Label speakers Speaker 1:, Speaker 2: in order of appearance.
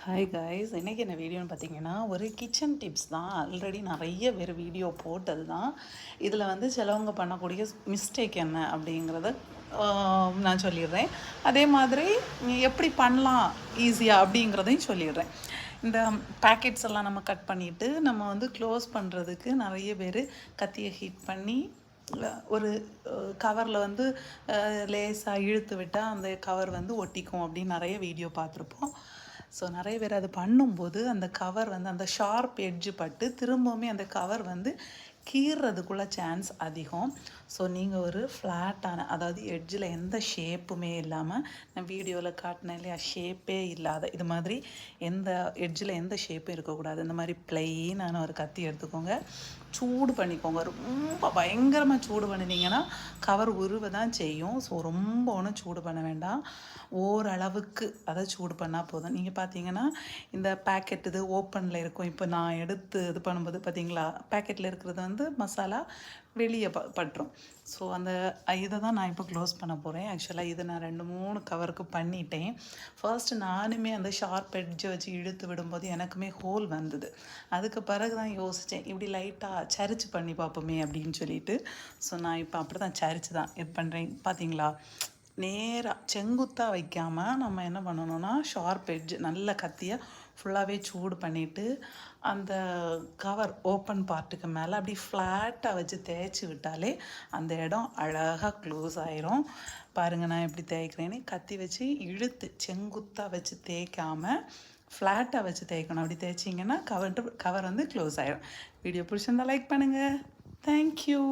Speaker 1: Hi guys, இன்றைக்கி என்ன வீடியோன்னு பார்த்தீங்கன்னா ஒரு கிச்சன் டிப்ஸ் தான். ஆல்ரெடி நிறைய பேர் வீடியோ போட்டது தான். இதில் வந்து சிலவங்க பண்ணக்கூடிய மிஸ்டேக் என்ன அப்படிங்கிறத நான் சொல்லிடுறேன். அதே மாதிரி எப்படி பண்ணலாம் ஈஸியாக அப்படிங்கிறதையும் சொல்லிடுறேன். இந்த பேக்கெட்ஸ் எல்லாம் நம்ம கட் பண்ணிவிட்டு நம்ம வந்து க்ளோஸ் பண்ணுறதுக்கு நிறைய பேர் கத்தியை ஹீட் பண்ணி ஒரு கவரில் வந்து லேசாக இழுத்து விட்டால் அந்த கவர் வந்து ஒட்டிக்கும் அப்படின்னு நிறைய வீடியோ பார்த்துருப்போம். ஸோ நிறைய பேர் அது பண்ணும்போது அந்த கவர் வந்து அந்த ஷார்ப் எட்ஜு பட்டு திரும்பவுமே அந்த கவர் வந்து கீறுறதுக்குள்ள சான்ஸ் அதிகம். ஸோ நீங்கள் ஒரு ஃப்ளாட்டான, அதாவது எட்ஜில் எந்த ஷேப்புமே இல்லாமல், நான் வீடியோவில் காட்டினேன் இல்லையா, ஷேப்பே இல்லாத இது மாதிரி எந்த எட்ஜில் எந்த ஷேப்பும் இருக்கக்கூடாது. இந்த மாதிரி பிளெயினான ஒரு கத்தி எடுத்துக்கோங்க, சூடு பண்ணிக்கோங்க. ரொம்ப பயங்கரமாக சூடு பண்ணினீங்கன்னா கவர் உருவ தான் செய்யும். ஸோ ரொம்ப ஒன்றும் சூடு பண்ண வேண்டாம், ஓரளவுக்கு அதை சூடு பண்ணால் போதும். நீங்கள் பார்த்தீங்கன்னா இந்த பேக்கெட் இது ஓப்பனில் இருக்கும். இப்போ நான் எடுத்து இது பண்ணும்போது பார்த்தீங்களா, பேக்கெட்டில் இருக்கிறது வந்து மசாலா வெளியே பட்டுரும். ஸோ அந்த இதை தான் நான் இப்போ க்ளோஸ் பண்ண போகிறேன். ஆக்சுவலாக இதை நான் 2-3 கவருக்கு பண்ணிட்டேன். ஃபர்ஸ்ட்டு நானுமே அந்த ஷார்ப் எட்ஜை வச்சு இழுத்து விடும்போது எனக்குமே ஹோல் வந்தது. அதுக்கு பிறகு தான் யோசித்தேன், இப்படி லைட்டாக சரிச்சு பண்ணி பார்ப்போமே அப்படின்னு சொல்லிட்டு. ஸோ நான் இப்போ அப்படி தான் சரிச்சு தான் இது பண்ணுறேன். பார்த்தீங்களா, நேராக செங்குத்தாக வைக்காமல் நம்ம என்ன பண்ணணும்னா ஷார்ப் எட்ஜ் நல்ல கத்தியை ஃபுல்லாகவே சூடு பண்ணிவிட்டு அந்த கவர் ஓப்பன் பார்ட்டுக்கு மேலே அப்படி ஃப்ளாட்டாக வச்சு தேய்ச்சி விட்டாலே அந்த இடம் அழகாக க்ளோஸ் ஆயிரும். பாருங்கள் நான் எப்படி தேய்க்கிறேன்னு. கத்தி வச்சு இழுத்து செங்குத்தாக வச்சு தேய்க்காமல் ஃப்ளாட்டாக வச்சு தேய்க்கணும். அப்படி தேய்ச்சிங்கன்னா கவர் வந்து க்ளோஸ் ஆயிரும். வீடியோ பிடிச்சிருந்தா லைக் பண்ணுங்கள். தேங்க்யூ.